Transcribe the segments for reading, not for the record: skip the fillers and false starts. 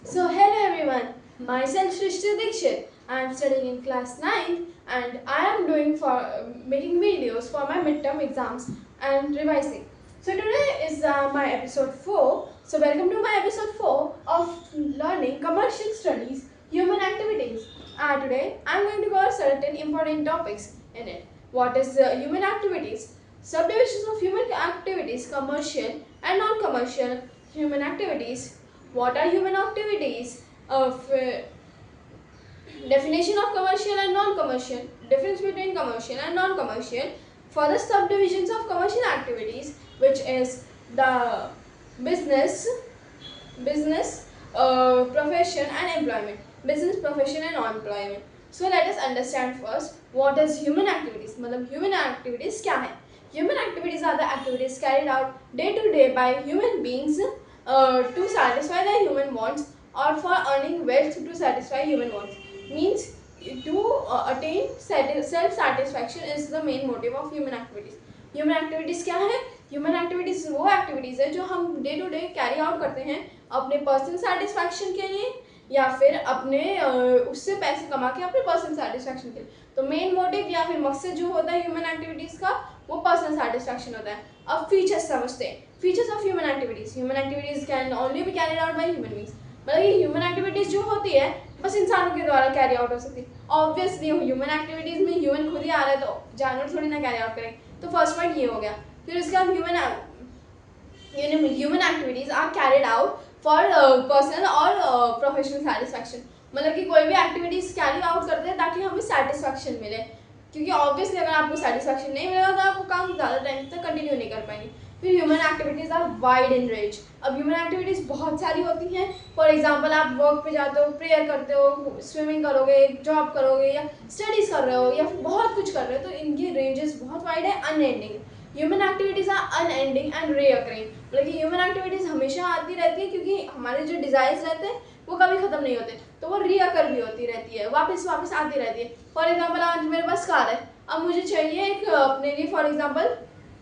So hello everyone, myself Shrishti Dikshit. I am studying in class 9th and I am doing for making videos for my midterm exams and revising. So today is my episode 4. So welcome to my episode 4 of learning commercial studies human activities. And today I am going to cover certain important topics in it. What is human activities? Subdivisions of human activities, commercial and non-commercial human activities. What are human activities? Of definition of commercial and non-commercial, difference between commercial and non-commercial, further subdivisions of commercial activities, which is the business, profession and employment, business, profession and employment. So let us understand first what is human activities. मतलब human activities क्या है? Human activities are the activities carried out day to day by human beings to satisfy their human wants or for earning wealth to satisfy human wants. Means to attain self satisfaction is the main motive of human activities. Human activities क्या है? Human activities वो activities है जो हम day to day carry out करते हैं अपने personal satisfaction के लिए या फिर अपने उससे पैसे कमा के अपने पर्सनल सेटिस्फैक्शन के लिए. तो मेन मोटिव या फिर मकसद जो होता है ह्यूमन एक्टिविटीज़ का वो पर्सनल सेटिस्फैक्शन होता है. अब फीचर्स समझते हैं. Features of human activities. Human activities can only be carried out by human beings. मतलब ये ह्यूमन एक्टिविटीज़ जो होती है बस इंसानों के द्वारा कैरी आउट हो सकती है. ऑब्वियसली ह्यूमन एक्टिविटीज़ में ह्यूमन खुद ही आ रहा है तो जानवर थोड़ी ना कैरी आउट करेंगे. तो फर्स्ट पॉइंट ये हो गया. फिर उसके बाद human activities are carried out for personal और प्रोफेशनल सेटिस्फैक्शन. मतलब कि कोई भी एक्टिविटीज़ कैरी आउट करते हैं ताकि हमें सेटिस्फैक्शन मिले, क्योंकि ऑब्वियसली अगर आपको सेटिस्फैक्शन नहीं मिलेगा तो आप वो काम ज़्यादा टाइम तक कंटिन्यू नहीं कर पाएंगे. फिर human activities are wide in range. अब ह्यूमन एक्टिविटीज़ बहुत सारी होती हैं. फॉर एग्जांपल आप वर्क पे जाते हो, प्रेयर करते हो, स्विमिंग करोगे, जॉब करोगे या स्टडीज़ कर रहे हो या फिर बहुत कुछ कर रहे हो, तो इनकी रेंजेस बहुत वाइड है, unending. Human activities are unending and recurring. मतलब कि ह्यूमन एक्टिविटीज़ हमेशा आती रहती है क्योंकि हमारे जो डिज़ायर्स रहते हैं वो कभी ख़त्म नहीं होते, तो वो रीअकर भी होती रहती है, वापस वापस आती रहती है. फॉर एग्जांपल आज मेरे पास कार है, अब मुझे चाहिए एक अपने लिए फॉर एग्जांपल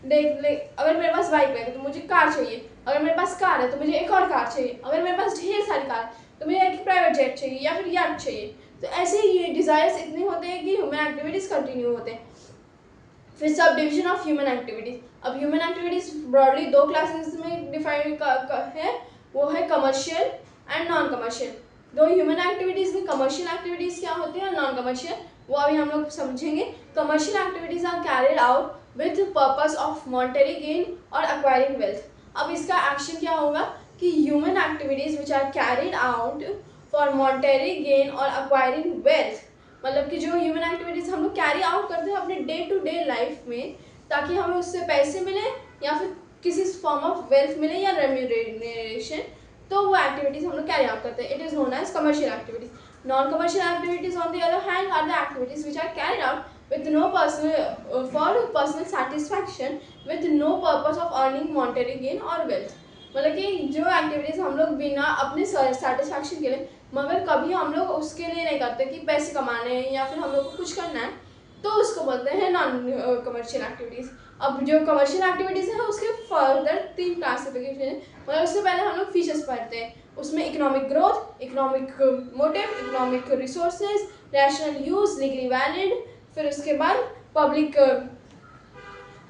देख ले, अगर मेरे पास बाइक है तो मुझे कार चाहिए, अगर मेरे पास कार है तो मुझे एक और कार चाहिए, अगर मेरे पास ढेर सारी कार है तो मुझे एक प्राइवेट जेट चाहिए या फिर याट चाहिए. तो ऐसे ही ये डिज़ायर्स इतने होते हैं कि ह्यूमन एक्टिविटीज़ कंटिन्यू होते हैं. फिर sub division of human activities. अब ह्यूमन एक्टिविटीज़ ब्रॉडली दो क्लासेस में डिफाइन है, वो है कमर्शियल एंड नॉन कमर्शियल. दो ह्यूमन एक्टिविटीज़ में कमर्शियल एक्टिविटीज़ क्या होती है और नॉन कमर्शियल, वो अभी हम लोग समझेंगे. Commercial activities are carried out with purpose of monetary gain और एक्वायरिंग वेल्थ. अब इसका एक्शन क्या होगा कि human activities which are carried out for monetary gain और एक्वायरिंग वेल्थ. मतलब कि जो ह्यूमन एक्टिविटीज़ हम लोग कैरी आउट करते हैं अपने डे टू डे लाइफ में ताकि हमें उससे पैसे मिले या फिर किसी फॉर्म ऑफ वेल्थ मिले या रेम्यूनरेशन, तो वो एक्टिविटीज़ हम लोग कैरी आउट करते हैं. It is known as commercial activities. Non commercial activities on the other hand are the activities which are carried out with no personal for personal satisfaction with no purpose of earning monetary gain or wealth. मतलब कि जो activities हम लोग बिना अपने satisfaction के लिए, मगर कभी हम लोग उसके लिए नहीं करते कि पैसे कमाने हैं या फिर हम लोग को कुछ करना है, तो उसको बोलते हैं नॉन कमर्शियल एक्टिविटीज़. अब जो कमर्शियल एक्टिविटीज़ है उसके फर्दर 3 क्लासिफिकेशन है. मतलब उससे पहले हम लोग फीचर्स पढ़ते हैं. उसमें economic growth, economic motive, economic resources, rational use, legally valid, फिर उसके बाद पब्लिक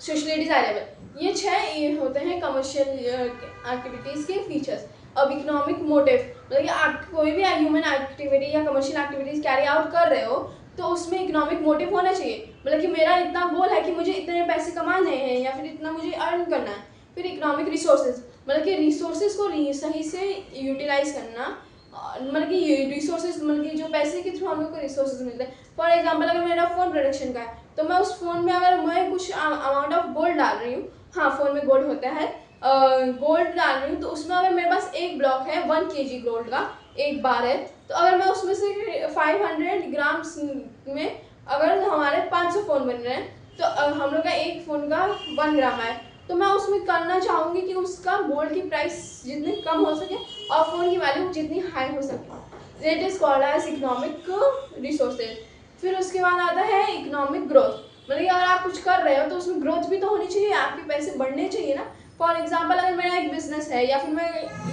सोशली डिजायरेबल. ये 6 होते हैं कमर्शियल एक्टिविटीज़ के फीचर्स. अब इकोनॉमिक मोटिव मतलब कि आप कोई भी ह्यूमन एक्टिविटी या कमर्शियल एक्टिविटीज़ कैरी आउट कर रहे हो तो उसमें इकोनॉमिक मोटिव होना चाहिए. मतलब कि मेरा इतना गोल है कि मुझे इतने पैसे कमाने हैं या फिर इतना मुझे अर्न करना है. फिर इकोनॉमिक रिसोर्सेज मतलब कि रिसोर्सेज को सही से यूटिलाइज करना. मतलब कि रिसोर्सेज मतलब कि जो पैसे के थ्रू हम लोग को रिसोर्सेज मिलते हैं. फॉर एग्जांपल अगर मेरा फ़ोन प्रोडक्शन का है तो मैं उस फ़ोन में अगर मैं कुछ अमाउंट ऑफ गोल्ड डाल रही हूँ, हाँ फ़ोन में गोल्ड होता है, गोल्ड डाल रही हूँ, तो उसमें अगर मेरे पास एक ब्लॉक है 1 kg गोल्ड का, एक बार है, तो अगर मैं उसमें से 500 ग्राम्स में अगर हमारे 500 फ़ोन बन रहे हैं तो हम लोग का एक फ़ोन का 1 ग्राम है, तो मैं उसमें करना चाहूँगी कि उसका गोल्ड की प्राइस जितनी कम हो सके और फ़ोन की वैल्यू जितनी हाई हो सके. It is called as economic resources. फिर उसके बाद आता है इकोनॉमिक ग्रोथ. मतलब कि अगर आप कुछ कर रहे हो तो उसमें ग्रोथ भी तो होनी चाहिए, आपके पैसे बढ़ने चाहिए ना. फॉर एग्जांपल अगर मेरा एक बिजनेस है या फिर मैं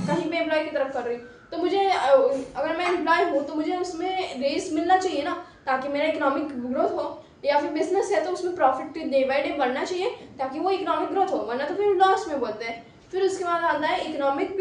कहीं पे एम्प्लॉय की तरफ कर रही हूँ तो मुझे अगर मैं एम्प्लॉय हूँ तो मुझे उसमें रेस मिलना चाहिए ना, ताकि मेरा इकोनॉमिक ग्रोथ हो। या फिर बिजनेस है तो उसमें प्रॉफिट डे बाई डे बढ़ना चाहिए ताकि वो इकोनॉमिक ग्रोथ हो, वरना तो फिर लॉस में बोलते हैं। फिर उसके बाद आता है इकोनॉमिक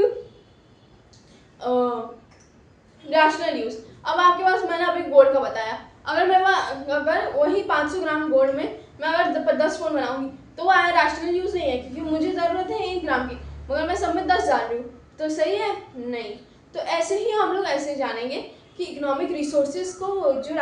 रैशनल यूज़। अब आपके पास मैंने अभी गोल्ड का बताया, अगर वही 500 ग्राम गोल्ड में मैं अगर 10 फ़ोन बनाऊंगी तो वो आया रैशनल यूज़ नहीं है, क्योंकि मुझे ज़रूरत है 1 ग्राम की, मगर मैं सब में 10 डाल रही हूँ, तो सही है नहीं। तो ऐसे ही हम लोग ऐसे जानेंगे कि इकोनॉमिक रिसोर्सेज को जो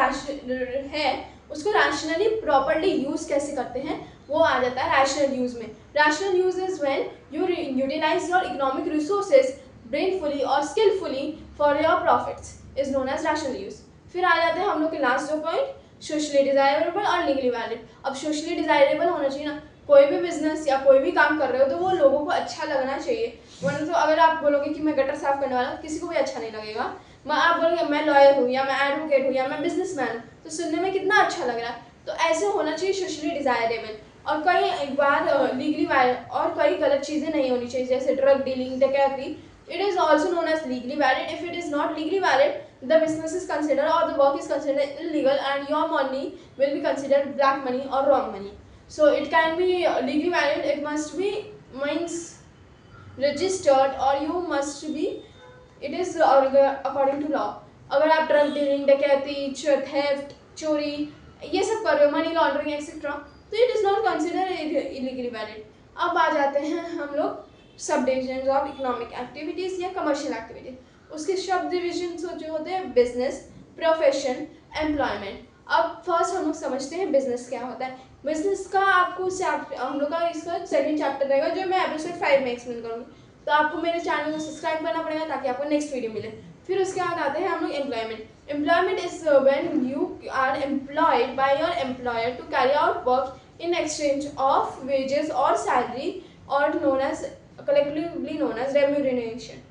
है उसको रैशनली प्रॉपरली यूज़ कैसे करते हैं, वो आ जाता है रैशनल यूज़ में। Rational use is when you utilize your economic resources brainfully और skillfully for your profits is known as rational use. फिर आ जाते हैं हम लोग के लास्ट 2 पॉइंट, सोशली डिजायरेबल और लीगली वैलिड। अब सोशली डिजायरेबल होना चाहिए ना, कोई भी बिजनेस या कोई भी काम कर रहे हो तो वो लोगों को अच्छा लगना चाहिए, वरना तो अगर आप बोलोगे कि मैं गटर साफ करने वाला हूँ, किसी को भी अच्छा नहीं लगेगा। आप बोलोगे मैं लॉयर हूँ या मैं एडवोकेट हूँ या मैं बिजनेसमैन हूँ, तो सुनने में कितना अच्छा लग रहा है। तो ऐसे होना चाहिए सोशली डिजायरेबल। और कई एक बार लीगली वैलिड और कई गलत चीज़ें नहीं होनी चाहिए, जैसे ड्रग डीलिंग, डकैती। It is also known as legally valid. If it is not legally valid, the business is considered or the work is considered illegal, and your money will be considered black money or wrong money. So it can be legally valid. It must be means registered, or you must be. It is according to law. अगर आप drug dealing, डकैती, theft, चोरी ये सब कर रहे हो, money laundering etcetera, तो it is not consider illegally valid. अब आ जाते हैं हम लोग sub division of economic activities या कमर्शियल एक्टिविटीज। उसके सब डिविजन जो होते हैं बिजनेस, प्रोफेशन, एम्प्लॉयमेंट। अब फर्स्ट हम लोग समझते हैं बिजनेस क्या होता है। बिजनेस का आपको हम लोग का इसका सेकंड चैप्टर रहेगा, जो मैं एपिसोड 5 में एक्सप्लेन करूँगी। तो आपको मेरे चैनल को सब्सक्राइब करना पड़ेगा ताकि आपको नेक्स्ट वीडियो मिले। फिर उसके बाद आते हैं हम लोग employment. Employment is when you are employed by your employer to carry out work in exchange of wages और सैलरी, और known as collectively known as remuneration.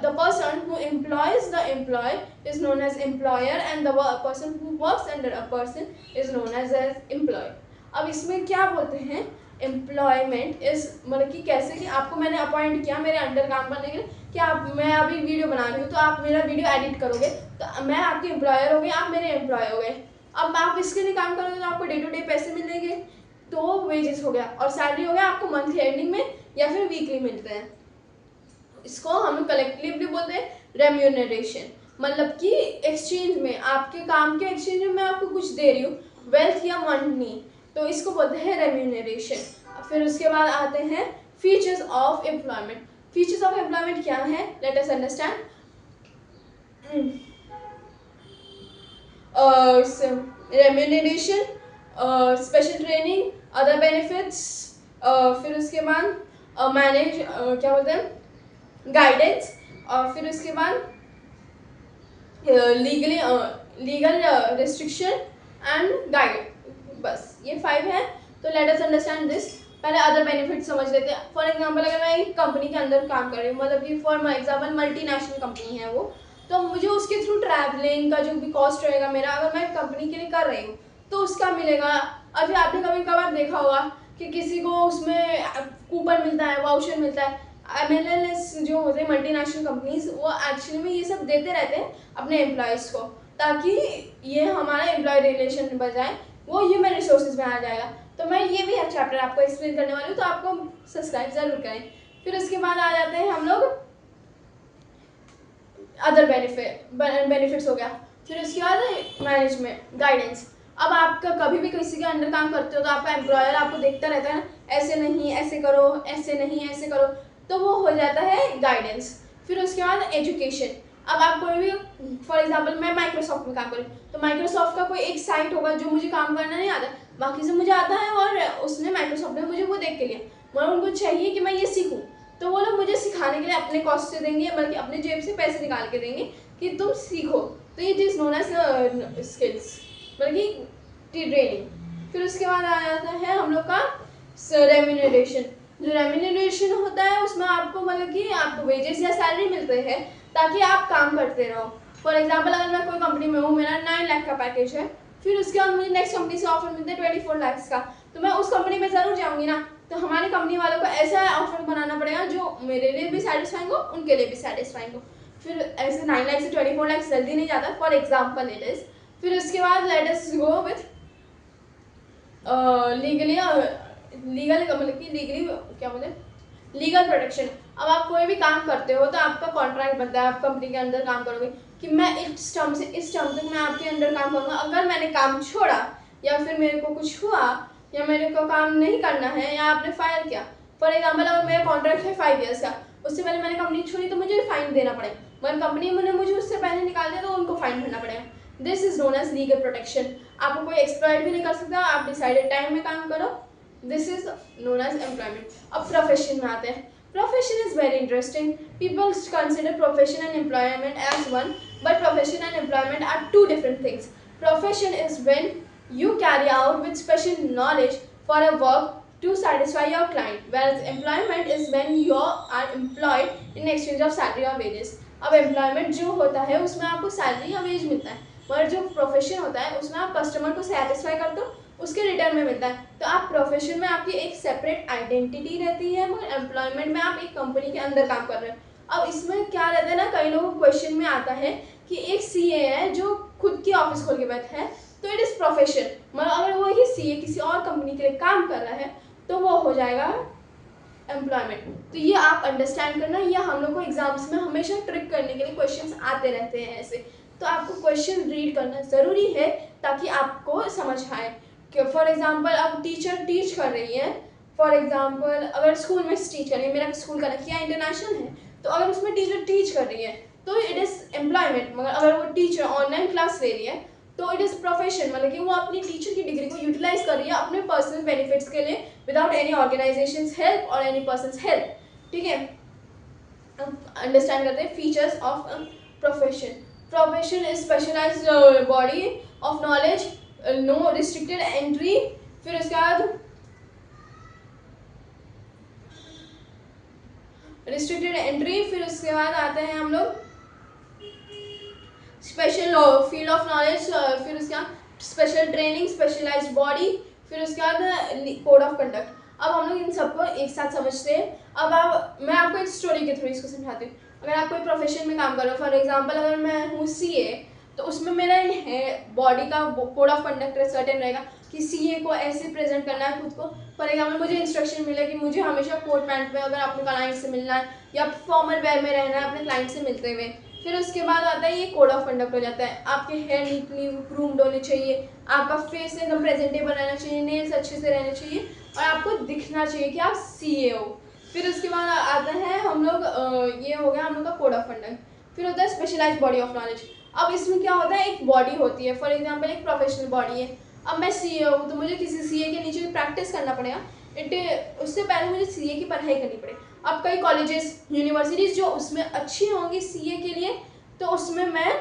The person who employs the employee is known as employer, and the person who works under a person is known as employee. अब इसमें क्या बोलते हैं, employment is मतलब कि कैसे कि आपको मैंने अपॉइंट किया मेरे अंडर काम करने के लिए, कि आप मैं अभी वीडियो बना रही हूँ तो आप मेरा वीडियो एडिट करोगे, तो मैं आपके एम्प्लॉयर हो गए, आप मेरे एम्प्लॉय हो गए। अब आप इसके लिए काम करोगे तो आपको डे टू डे पैसे मिलेंगे, तो वेजेस हो गया, और सैलरी हो गया आपको मंथली एंडिंग में या फिर वीकली मिलते हैं। इसको हम लोग कलेक्टिवली बोलते हैं रेम्यूनरेशन, मतलब कि एक्सचेंज में, आपके काम के एक्सचेंज में मैं आपको कुछ दे रही हूँ, वेल्थ या मनी, तो इसको बोलते हैं रेम्यूनरेशन। फिर उसके बाद आते हैं features of employment. Features of employment क्या है, let us understand. Remuneration, special training, other benefits, फिर उसके बाद मैनेज क्या बोलते हैं गाइडेंस, और फिर उसके बाद लीगल रिस्ट्रिक्शन एंड गाइड। बस ये 5 है। तो लेट अस अंडरस्टैंड दिस। पहले अदर बेनिफिट समझ लेते हैं। फॉर एग्जांपल अगर मैं एक कंपनी के अंदर काम कर रही हूँ, मतलब कि फॉर एग्जांपल मल्टीनेशनल कंपनी है वो, तो मुझे उसके थ्रू ट्रैवलिंग का जो भी कॉस्ट रहेगा मेरा, अगर मैं कंपनी के लिए कर रही हूँ तो उसका मिलेगा। अभी आपने कभी कभार देखा होगा कि किसी को उसमें कूपन मिलता है, वाउचर मिलता है। MLS जो होते हैं मल्टीनेशनल कंपनीज, वो एक्चुअली में ये सब देते रहते हैं अपने एम्प्लॉयज़ को, ताकि ये हमारा एम्प्लॉय रिलेशन बजाए वो ह्यूमन रिसोर्सेज में आ जाएगा। तो मैं ये भी चैप्टर आपको एक्सप्लेन करने वाली हूँ, तो आपको सब्सक्राइब ज़रूर करें। फिर उसके बाद आ जाते हैं हम लोग अदर बेनिफिट्स हो गया। फिर उसके बाद मैनेजमेंट, गाइडेंस। अब आपका कभी भी किसी के अंडर काम करते हो तो आपका एम्प्लॉयर आपको देखता रहता है ना, ऐसे नहीं ऐसे करो, ऐसे नहीं ऐसे करो, तो वो हो जाता है गाइडेंस। फिर उसके बाद एजुकेशन। अब आप कोई भी, फॉर एग्जांपल मैं माइक्रोसॉफ्ट में काम करूँ, तो माइक्रोसॉफ्ट का कोई एक साइट होगा जो मुझे काम करना नहीं आता, बाकी से मुझे आता है, और उसने माइक्रोसॉफ्ट ने मुझे वो देख के लिया, मगर उनको चाहिए कि मैं ये सीखूँ, तो वो लोग मुझे सिखाने के लिए अपने कॉस्ट से देंगे, बल्कि अपने जेब से पैसे निकाल के देंगे कि तुम सीखो। तो it is known as skills, बल्कि ट्रेनिंग। फिर उसके बाद आ जाता है हम लोग का रेम्यूनरेशन। जो रेम्यूनरेशन होता है उसमें आपको मतलब कि आपको वेजेस या सैलरी मिलते हैं ताकि आप काम करते रहो। फॉर एग्जांपल अगर मैं कोई कंपनी में हूँ, मेरा 9 लाख का पैकेज है, फिर उसके बाद मुझे नेक्स्ट कंपनी से ऑफर मिलता है 24 लाख का, तो मैं उस कंपनी में ज़रूर जाऊँगी ना। तो हमारी कंपनी वालों को ऐसा ऑफर बनाना पड़ेगा जो मेरे लिए भी सेटिस्फाइंग हो, उनके लिए भी सेटिस्फाइंग हो। फिर ऐसे 9 लाख से 24 लाख जल्दी नहीं जाता, फॉर एग्जाम्पल इट इज। फिर उसके बाद let us go with legally मतलब कि लीगली क्या बोले, लीगल प्रोटेक्शन। अब आप कोई भी काम करते हो तो आपका कॉन्ट्रैक्ट बनता है, आप कंपनी के अंदर काम करोगे कि मैं इस टर्म से इस टर्म तक मैं आपके अंडर काम करूँगा। अगर मैंने काम छोड़ा या फिर मेरे को कुछ हुआ या मेरे को काम नहीं करना है या आपने फायर किया, फॉर एग्जाम्पल अगर मेरा कॉन्ट्रैक्ट है 5 ईयर्स का, उससे पहले मैंने कंपनी छोड़ी तो मुझे फाइन देना पड़ेगा, मगर कंपनी ने मुझे उससे पहले निकाल दिया तो उनको फाइन भरना पड़ेगा। This is known as legal protection. आपको कोई एक्सप्लॉइट भी नहीं कर सकता, आप डिसाइडेड टाइम में काम करो। This is known as employment. अब प्रोफेशन में आते हैं। Profession is very interesting. People consider profession and employment as one, but profession and employment are two different things. Profession is when you carry out with special knowledge for a work to satisfy your client, whereas employment is when you are employed in exchange of salary or wages. अब employment जो होता है उसमें आपको salary या wage मिलता है, मगर जो profession होता है उसमें आप customer को satisfy करते हो, उसके रिटर्न में मिलता है। तो आप प्रोफेशन में आपकी एक सेपरेट आइडेंटिटी रहती है, मगर एम्प्लॉयमेंट में आप एक कंपनी के अंदर काम कर रहे हो। अब इसमें क्या रहता है ना, कई लोगों को क्वेश्चन में आता है कि एक सीए है जो खुद की ऑफिस खोल के बैठा है तो इट इज़ प्रोफेशन, मगर अगर वो ही सीए किसी और कंपनी के लिए काम कर रहा है तो वो हो जाएगा एम्प्लॉयमेंट। तो ये आप अंडरस्टैंड करना, ये हम लोग को एग्जाम्स में हमेशा ट्रिक करने के लिए क्वेश्चंस आते रहते हैं ऐसे। तो आपको क्वेश्चन रीड करना ज़रूरी है ताकि आपको समझ आए। फॉर एग्जाम्पल अब टीचर टीच कर रही है, फॉर एग्जाम्पल अगर स्कूल में टीच कर रही है, मेरा स्कूल का रखिया इंटरनेशनल है, तो अगर उसमें टीचर टीच कर रही है तो इट इज़ एम्प्लॉयमेंट। मगर अगर वो टीचर ऑनलाइन क्लास ले रही है तो इट इज़ प्रोफेशन, मतलब कि वो अपनी टीचर की डिग्री को यूटिलाइज कर रही है अपने पर्सनल बेनिफिट्स के लिए विदाउट एनी ऑर्गेनाइजेशन हेल्प और एनी पर्सन हेल्प। ठीक है, अंडरस्टैंड करते हैं features of profession. Profession is specialised body of knowledge, no restricted entry. फिर उसके बाद रिस्ट्रिक्टेड एंट्री, फिर उसके बाद आते हैं हम लोग स्पेशल फील्ड ऑफ नॉलेज, फिर उसके बाद स्पेशल ट्रेनिंग, स्पेशलाइज्ड बॉडी, फिर उसके बाद कोड ऑफ कंडक्ट। अब हम लोग इन सबको एक साथ समझते हैं। अब मैं आपको एक स्टोरी के थ्रू इसको समझाती हूँ। अगर आप कोई प्रोफेशन में काम करो, फॉर एग्जांपल अगर मैं हूँ सीए, तो उसमें मेरा है बॉडी का कोड ऑफ कंडक्ट सर्टेन रहेगा कि सीए को ऐसे प्रेजेंट करना है खुद को। फॉर एग्जांपल मुझे इंस्ट्रक्शन मिले कि मुझे हमेशा कोट पैंट में अगर अपने क्लाइंट से मिलना है या फॉर्मल वेयर में रहना है अपने क्लाइंट से मिलते हुए। फिर उसके बाद आता है ये कोड ऑफ कंडक्ट हो जाता है। आपके हेयर नीटली ग्रूम्ड होने चाहिए, आपका फेस एकदम प्रेजेंटेबल रहना चाहिए, नेल्स अच्छे से रहने चाहिए और आपको दिखना चाहिए कि आप सीए हो। फिर उसके बाद आता है हम लोग ये हो गया हम लोग का कोड ऑफ कंडक्ट। फिर होता है स्पेशलाइज्ड बॉडी ऑफ नॉलेज। अब इसमें क्या होता है, एक बॉडी होती है, फॉर एग्जांपल एक प्रोफेशनल बॉडी है। अब मैं सीए हूँ तो मुझे किसी सीए के नीचे प्रैक्टिस करना पड़ेगा, उससे पहले मुझे सीए की पढ़ाई करनी पड़ेगी। अब कई कॉलेजेस यूनिवर्सिटीज़ जो उसमें अच्छी होंगी सीए के लिए, तो उसमें मैं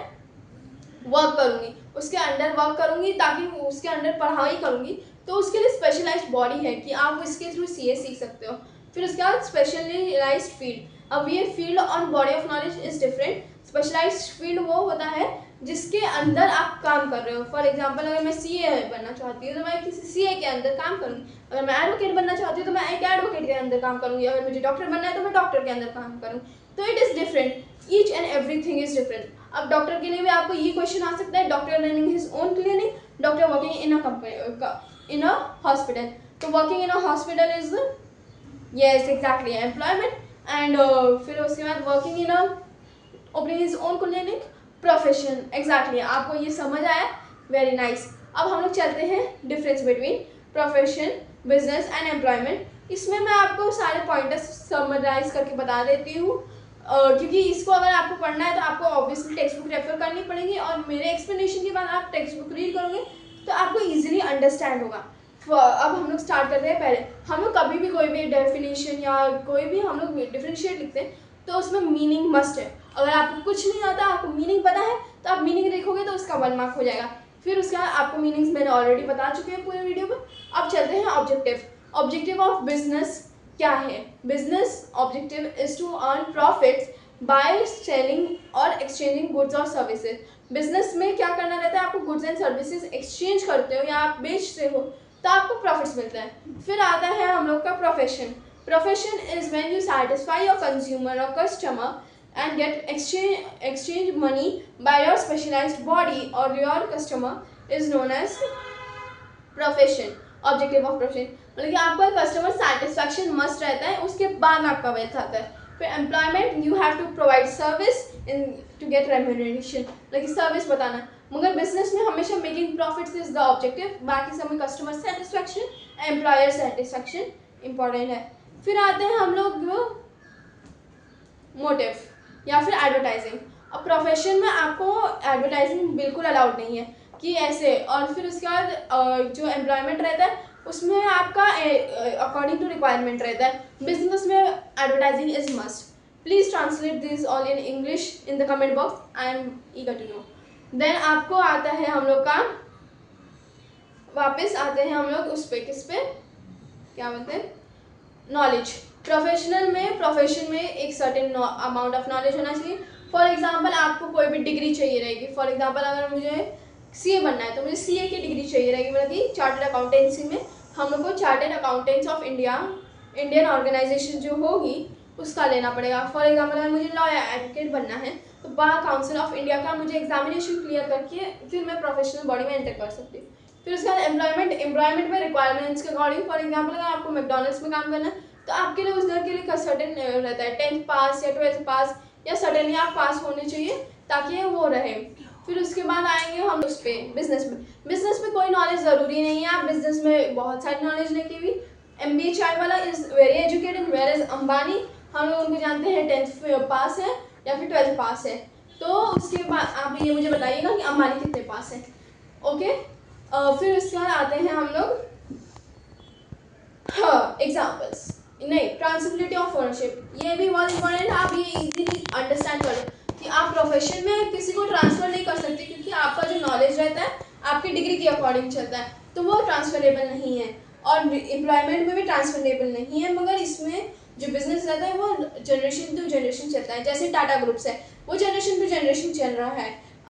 वर्क करूँगी, उसके अंडर वर्क करूँगी ताकि उसके अंडर पढ़ाई करूँगी। तो उसके लिए स्पेशलाइज्ड बॉडी है कि आप इसके थ्रू सीए सीख सकते हो। फिर उसके बाद स्पेशलाइज्ड फील्ड। अब ये field on body of knowledge is different. Specialised field वो होता है जिसके अंदर आप काम कर रहे हो। फॉर एग्जांपल अगर मैं सीए बनना चाहती हूँ तो मैं किसी सीए के अंदर काम करूँगी। अगर मैं एडवोकेट बनना चाहती हूँ तो मैं एक एडवोकेट के अंदर काम करूँगी। अगर मुझे डॉक्टर बनना है तो मैं डॉक्टर के अंदर काम करूँगी। तो it is different, each and everything is different. अब डॉक्टर के लिए भी आपको ये क्वेश्चन आ सकता है, doctor running his own clinic, doctor working in a company in a hospital. तो working in a hospital is yes exactly employment. And फिर उसके बाद working in a opening his own clinic, profession. Exactly आपको ये समझ आया, very nice. अब हम लोग चलते हैं difference between profession, business and employment. इसमें मैं आपको सारे पॉइंटर्स समराइज करके बता देती हूँ, क्योंकि इसको अगर आपको पढ़ना है तो आपको ऑब्वियसली टेक्स्ट बुक रेफर करनी पड़ेगी और मेरे एक्सप्लेनेशन के बाद आप टेक्स्ट बुक रीड करोगे तो आपको ईजिली अंडरस्टैंड होगा। अब हम लोग स्टार्ट करते हैं। पहले हम लोग कभी भी कोई भी डेफिनेशन या कोई भी हम लोग डिफरेंशिएट लिखते हैं तो उसमें मीनिंग मस्ट है। अगर आपको कुछ नहीं आता, आपको मीनिंग पता है तो आप मीनिंग देखोगे तो उसका 1 मार्क हो जाएगा। फिर उसके बाद आपको मीनिंग्स मैंने ऑलरेडी बता चुके हैं पूरे वीडियो में। अब चलते हैं ऑब्जेक्टिव। ऑब्जेक्टिव ऑफ बिजनेस क्या है? Business objective is to earn profits by selling और एक्सचेंजिंग गुड्स और सर्विसेज। बिजनेस में क्या करना रहता है, आपको गुड्स एंड सर्विसेज एक्सचेंज करते हो या आप बेचते हो तो आपको प्रॉफिट्स मिलता है। फिर आता है हम लोग का profession. Profession is when you satisfy your consumer और customer and get exchange money by your specialized body or your customer is known as profession. Objective of profession मतलब कि आपका कस्टमर सेटिस्फैक्शन मस्ट रहता है, उसके बाद आपका वेल्थ आता है. फिर employment, you have to provide service in to get remuneration, मतलब कि सर्विस बताना. मगर बिजनेस में हमेशा making profits is the objective, बाकी सब में customer satisfaction, employer satisfaction important है. फिर आते हैं हम लोग मोटिव या फिर एडवर्टाइजिंग. अब प्रोफेशन में आपको एडवर्टाइजिंग बिल्कुल अलाउड नहीं है कि ऐसे. और फिर उसके बाद जो एम्प्लॉयमेंट रहता है उसमें आपका अकॉर्डिंग टू रिक्वायरमेंट रहता है. बिजनेस में advertising is must. Please translate this all in English in the comment box, I am eager to know. Then आपको आता है हम लोग का, वापस आते हैं हम लोग उस पे, किस पे, क्या बोलते हैं, नॉलेज. प्रोफेशन में एक सर्टेन अमाउंट ऑफ नॉलेज होना चाहिए. फॉर एग्जाम्पल आपको कोई भी डिग्री चाहिए रहेगी. फॉर एग्जाम्पल अगर मुझे सीए बनना है तो मुझे सीए की डिग्री चाहिए रहेगी, मतलब कि चार्टर्ड अकाउंटेंसी में हम लोग को chartered accountants of India, Indian organisation जो होगी उसका लेना पड़ेगा. फॉर एग्जाम्पल अगर मुझे लॉयर एडवोकेट बनना है तो बार काउंसिल ऑफ इंडिया का मुझे एग्जामिनेशन क्लियर करके फिर मैं प्रोफेशनल बॉडी में एंटर कर सकती हूँ. फिर उसके बाद एम्प्लॉयमेंट में रिक्वायरमेंट्स के अकॉर्डिंग, फॉर एग्जाम्पल अगर आपको मैकडॉनल्ड्स में काम करना है तो आपके लिए उस घर के लिए सर्टेन रहता है 10th पास या 12th पास या सर्टेनली आप पास होने चाहिए ताकि वो रहे. फिर उसके बाद आएंगे हम उस पर बिजनेस में कोई नॉलेज ज़रूरी नहीं है. आप बिजनेस में बहुत सारी नॉलेज लेके भी, MBA chai wala is very educated, where is Ambani हम लोग उनको जानते हैं 10th पास है या फिर 12th पास है. तो उसके बाद आप ये मुझे बताइएगा कि अंबानी कितने पास है. ओके. फिर उसके बाद आते हैं हम लोग एग्जाम्पल्स. नहीं, ट्रांसफिलिटी ऑफ ओनरशिप, ये भी बहुत इंपॉर्टेंट है. आप ये इजीली अंडरस्टैंड करें कि आप प्रोफेशन में किसी को ट्रांसफ़र नहीं कर सकते क्योंकि आपका जो नॉलेज रहता है आपकी डिग्री के अकॉर्डिंग चलता है, तो वो ट्रांसफरेबल नहीं है. और एम्प्लॉयमेंट में भी ट्रांसफरेबल नहीं है. मगर इसमें जो बिजनेस रहता है वो जनरेशन टू जनरेशन चलता है. जैसे टाटा ग्रुप्स है, वो जनरेशन टू जनरेशन चल रहा है.